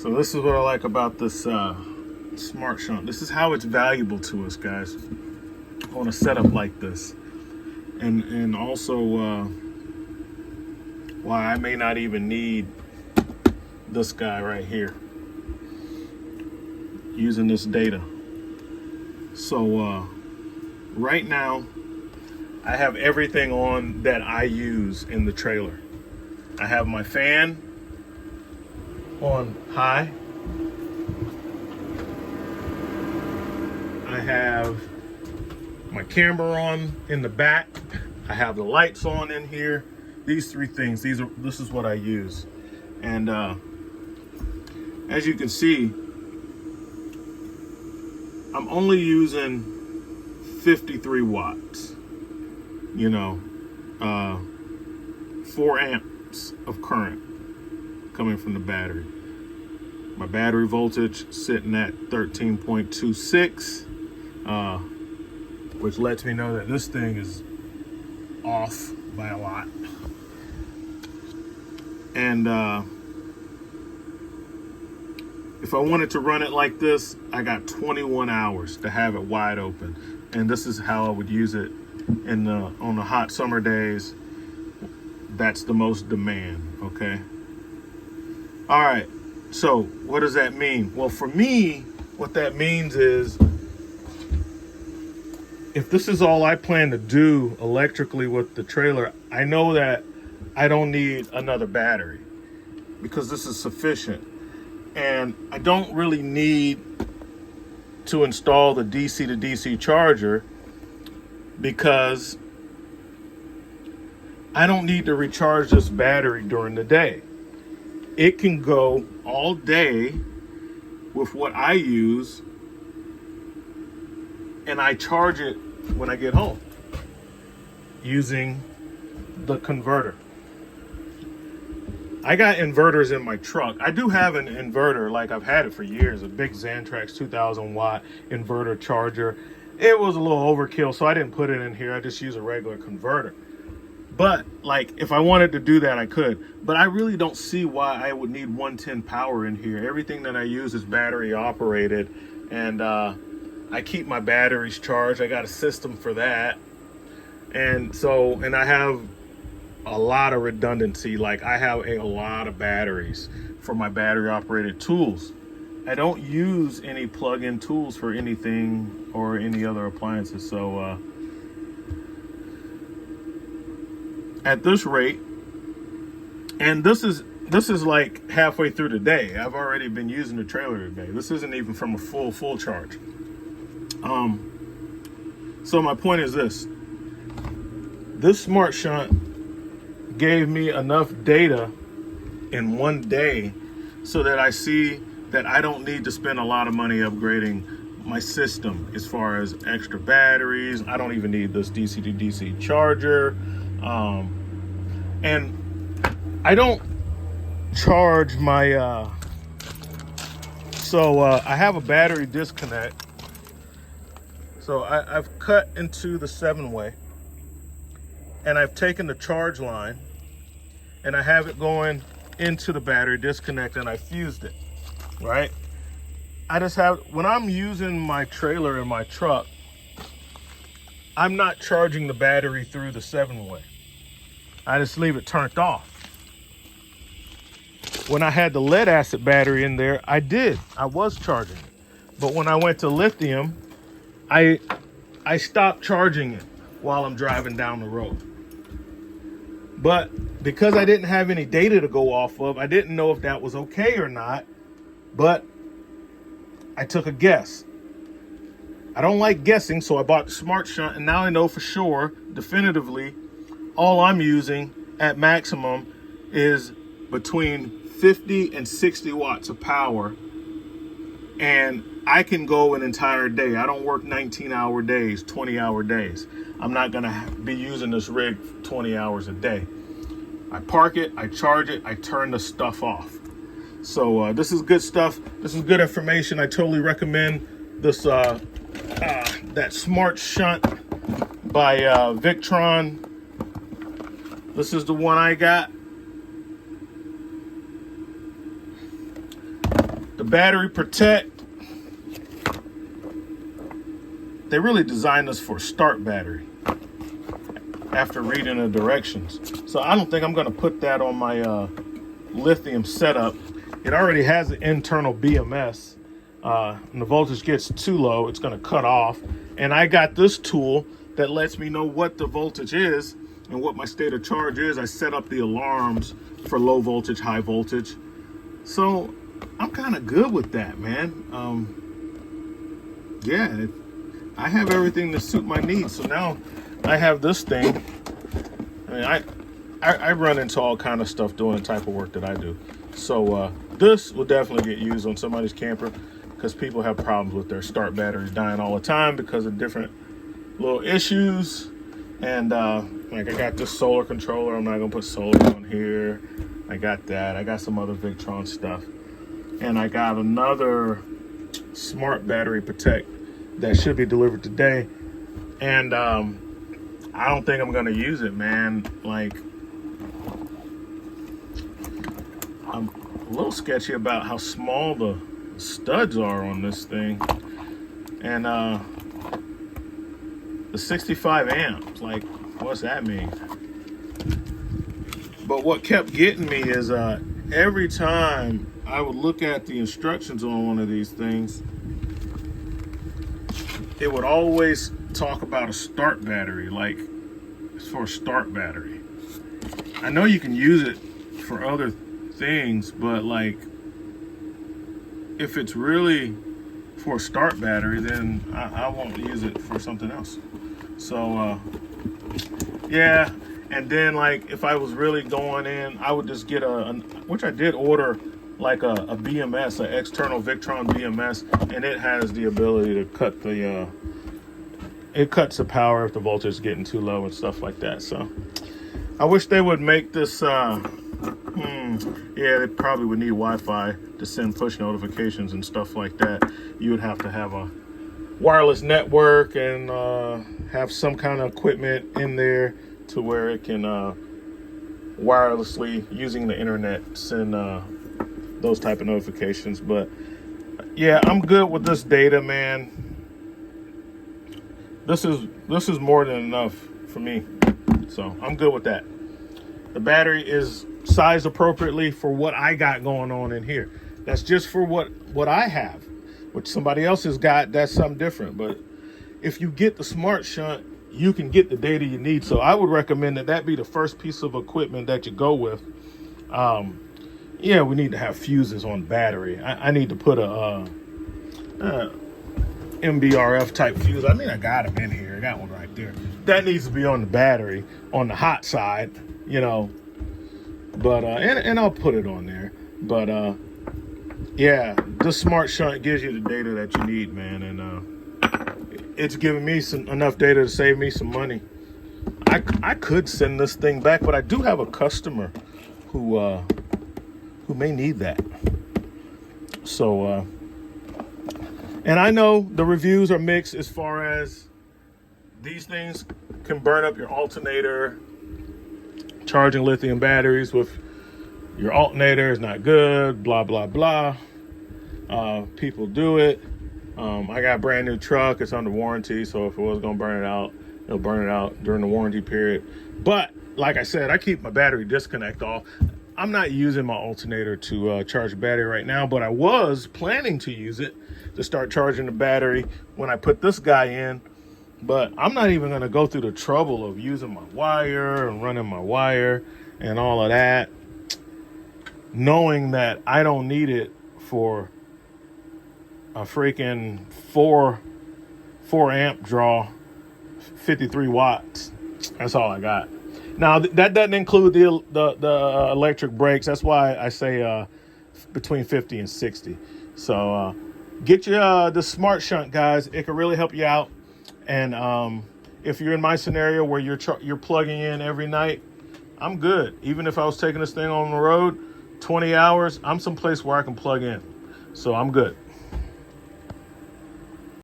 So this is what I like about this smart shunt. This is how it's valuable to us, guys, on a setup like this. And also why I may not even need this guy right here, using this data. So right now I have everything on that I use in the trailer. I have my fan on high. I have my camera on in the back. I have the lights on in here. These three things, this is what I use. And as you can see, I'm only using 53 watts, 4 amps of current coming from the battery. My battery voltage sitting at 13.26, which lets me know that this thing is off by a lot. And if I wanted to run it like this, I got 21 hours to have it wide open. And this is how I would use it on the hot summer days. That's the most demand, okay? All right, so what does that mean? Well, for me, what that means is, if this is all I plan to do electrically with the trailer, I know that I don't need another battery because this is sufficient. And I don't really need to install the DC to DC charger because I don't need to recharge this battery during the day. It can go all day with what I use, and I charge it when I get home using the converter. I got inverters in my truck. I do have an inverter, like I've had it for years, a big Xantrax 2000 watt inverter charger. It was a little overkill, so I didn't put it in here. I just use a regular converter. But like, if I wanted to do that, I could. But I really don't see why I would need 110 power in here. Everything that I use is battery operated, and I keep my batteries charged. I got a system for that. And I have a lot of redundancy. Like, I have a lot of batteries for my battery operated tools. I don't use any plug-in tools for anything or any other appliances. So at this rate, and this is like halfway through the day. I've already been using the trailer today. This isn't even from a full charge. So my point is this smart shunt gave me enough data in one day so that I see that I don't need to spend a lot of money upgrading my system as far as extra batteries. I don't even need this DC to DC charger. And I don't charge my, I have a battery disconnect. So I've cut into the 7-way, and I've taken the charge line and I have it going into the battery disconnect, and I fused it, right? When I'm using my trailer in my truck, I'm not charging the battery through the 7-way. I just leave it turned off. When I had the lead acid battery in there, I was charging it. But when I went to lithium, I stopped charging it while I'm driving down the road. But because I didn't have any data to go off of, I didn't know if that was okay or not, but I took a guess. I don't like guessing, so I bought the smart shunt, and now I know for sure, definitively, all I'm using at maximum is between 50 and 60 watts of power, and I can go an entire day. I don't work 19-hour days, 20-hour days. I'm not gonna be using this rig 20 hours a day. I park it, I charge it, I turn the stuff off. So this is good stuff. This is good information. I totally recommend this that smart shunt by Victron. This is the one I got. The battery protect, they really designed this for start battery after reading the directions. So I don't think I'm going to put that on my lithium setup. It already has an internal BMS. And the voltage gets too low, it's going to cut off. And I got this tool that lets me know what the voltage is and what my state of charge is. I set up the alarms for low voltage, high voltage. So I'm kind of good with that, man. Yeah, I have everything to suit my needs. So now I have this thing. I mean, I run into all kind of stuff doing the type of work that I do. So this will definitely get used on somebody's camper because people have problems with their start batteries dying all the time because of different little issues. And like I got this solar controller. I'm not gonna put solar on here. I got that. I got some other Victron stuff. And I got another smart battery protect that should be delivered today. And I don't think I'm gonna use it, man. Like, I'm a little sketchy about how small the studs are on this thing. And the 65 amps, like, what's that mean? But what kept getting me is every time I would look at the instructions on one of these things, it would always talk about a start battery, like it's for a start battery. I know you can use it for other things, but like if it's really for a start battery, then I won't use it for something else. So yeah. And then like if I was really going in, I would just get which I did order, like a BMS, an external Victron BMS, and it has the ability to cut the it cuts the power if the voltage is getting too low and stuff like that. So I wish they would make this yeah, they probably would need Wi-Fi to send push notifications and stuff like that. You would have to have a wireless network and have some kind of equipment in there to where it can wirelessly, using the internet, send those type of notifications. But yeah, I'm good with this data, man. This is more than enough for me, so I'm good with that. The battery is sized appropriately for what I got going on in here. That's just for what I have. What somebody else has got, that's something different. But if you get the smart shunt, you can get the data you need. So I would recommend that be the first piece of equipment that you go with. Yeah, we need to have fuses on battery. I need to put a MBRF type fuse. I mean, I got them in here. I got one right there. That needs to be on the battery, on the hot side, you know. But and I'll put it on there. But yeah, this smart shunt gives you the data that you need, man, and it's giving me enough data to save me some money. I could send this thing back, but I do have a customer who may need that. So and I know the reviews are mixed as far as these things can burn up your alternator. Charging lithium batteries with your alternator is not good, blah, blah, blah. People do it. I got a brand new truck. It's under warranty, so if it was going to burn it out, it'll burn it out during the warranty period. But like I said, I keep my battery disconnect off. I'm not using my alternator to charge the battery right now, but I was planning to use it to start charging the battery when I put this guy in. But I'm not even going to go through the trouble of using my wire and running my wire and all of that, knowing that I don't need it for a freaking 4 amp draw, 53 watts. That's all I got. Now that doesn't include the electric brakes. That's why I say between 50 and 60. So get your the smart shunt, guys. It can really help you out. And if you're in my scenario where you're plugging in every night, I'm good. Even if I was taking this thing on the road 20 hours, I'm someplace where I can plug in. So I'm good.